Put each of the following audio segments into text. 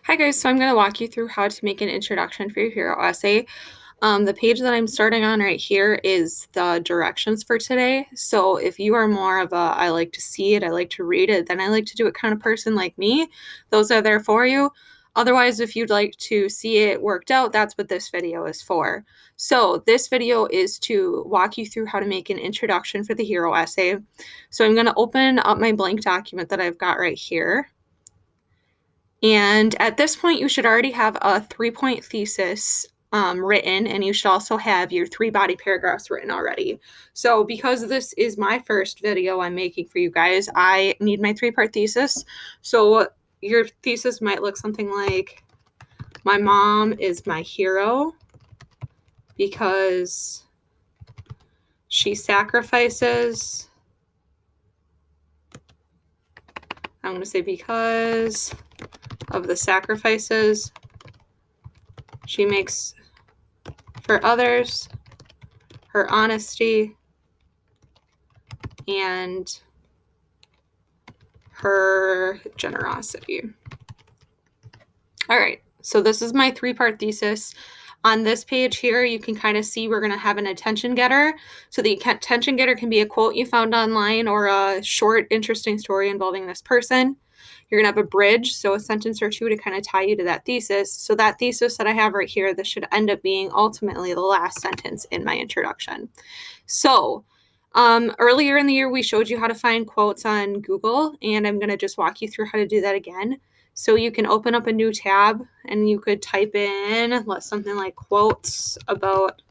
Hi guys, so I'm going to walk you through how to make an introduction for your hero essay. The page that I'm starting on right here is the directions for today. So if you are more of a I like to see it, I like to read it, then I like to do it kind of person like me, those are there for you. Otherwise, if you'd like to see it worked out, that's what this video is for. So this video is to walk you through how to make an introduction for the hero essay. So I'm going to open up my blank document that I've got right here. And at this point, you should already have a 3-point thesis written, and you should also have your 3 body paragraphs written already. So because this is my first video I'm making for you guys, I need my 3-part thesis. So your thesis might look something like, my mom is my hero because she sacrifices. I'm going to say because of the sacrifices she makes for others, her honesty, and her generosity. All right, so this is my 3-part thesis. On this page here, you can kind of see we're going to have an attention getter. So the attention getter can be a quote you found online or a short, interesting story involving this person. You're going to have a bridge, so a sentence or two to kind of tie you to that thesis. So that thesis that I have right here, this should end up being ultimately the last sentence in my introduction. So earlier in the year, we showed you how to find quotes on Google, and I'm going to just walk you through how to do that again. So you can open up a new tab and you could type in something like quotes about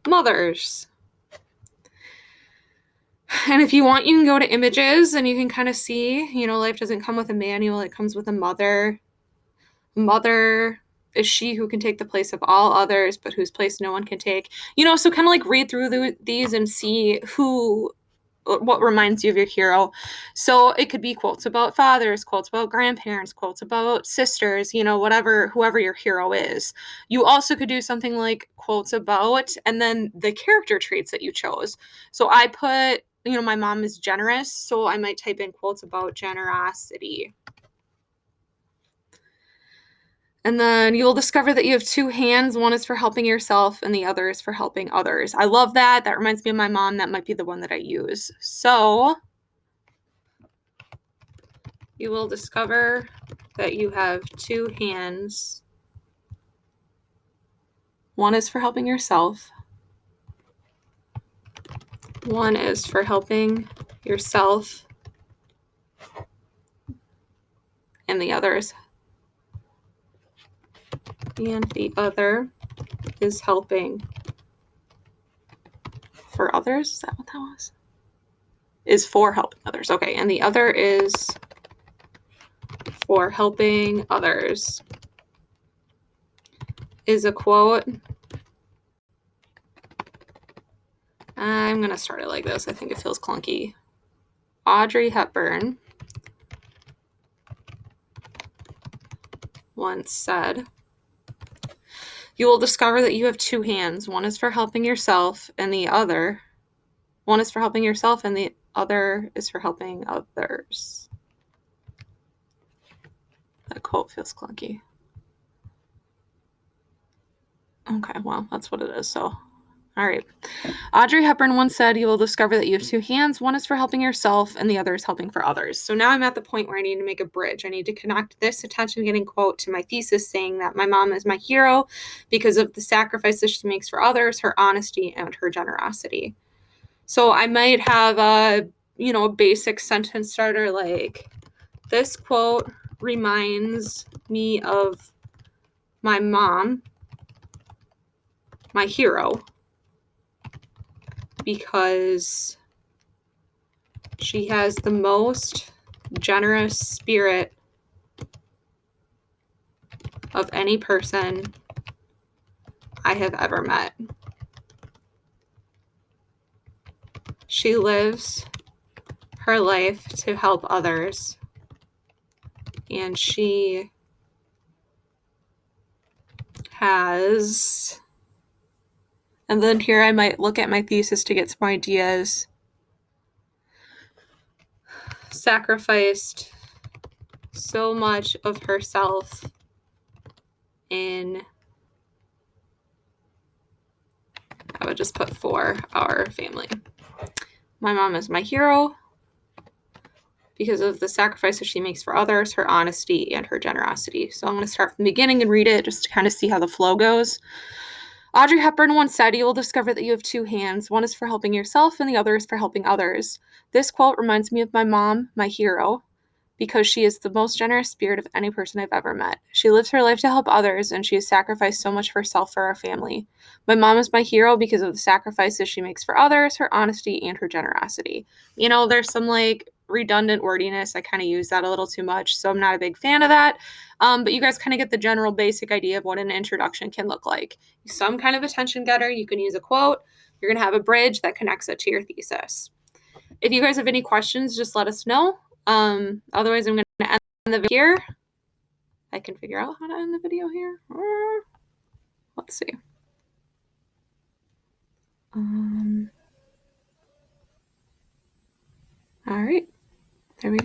mothers. And if you want, you can go to images and you can kind of see, life doesn't come with a manual. It comes with a mother. Mother is she who can take the place of all others, but whose place no one can take. So kind of like read through these and see what reminds you of your hero. So it could be quotes about fathers, quotes about grandparents, quotes about sisters, whoever your hero is. You also could do something like quotes about, and then the character traits that you chose. So I put, my mom is generous, so I might type in quotes about generosity. And then you'll discover that you have 2 hands. One is for helping yourself and the other is for helping others. I love that. That reminds me of my mom. That might be the one that I use. So you will discover that you have 2 hands. One is for helping yourself. One is for helping yourself. And the other is helping for others. Is that what that was? Is for helping others. Okay, and the other is for helping others. Is a quote. I'm going to start it like this. I think it feels clunky. Audrey Hepburn once said, you will discover that you have 2 hands. One is for helping yourself and the other is for helping others. That quote feels clunky. Okay, well, that's what it is. So, all right. Audrey Hepburn once said, you will discover that you have 2 hands. One is for helping yourself and the other is helping for others. So now I'm at the point where I need to make a bridge. I need to connect this attention-getting quote to my thesis saying that my mom is my hero because of the sacrifices she makes for others, her honesty, and her generosity. So I might have a basic sentence starter like, this quote reminds me of my mom, my hero, because she has the most generous spirit of any person I have ever met. She lives her life to help others, and she has, and then here I might look at my thesis to get some ideas, sacrificed so much of herself in, I would just put for our family. My mom is my hero because of the sacrifices she makes for others, her honesty, and her generosity. So I'm going to start from the beginning and read it just to kind of see how the flow goes. Audrey Hepburn once said, "You will discover that you have two hands. One is for helping yourself and the other is for helping others." This quote reminds me of my mom, my hero, because she is the most generous spirit of any person I've ever met. She lives her life to help others, and she has sacrificed so much of herself for our family. My mom is my hero because of the sacrifices she makes for others, her honesty, and her generosity. You know, there's some like redundant wordiness. I kind of use that a little too much, so I'm not a big fan of that. But you guys kind of get the general basic idea of what an introduction can look like. Some kind of attention getter. You can use a quote. You're going to have a bridge that connects it to your thesis. If you guys have any questions, just let us know. Otherwise, I'm going to end the video here. I can figure out how to end the video here. Let's see. All right.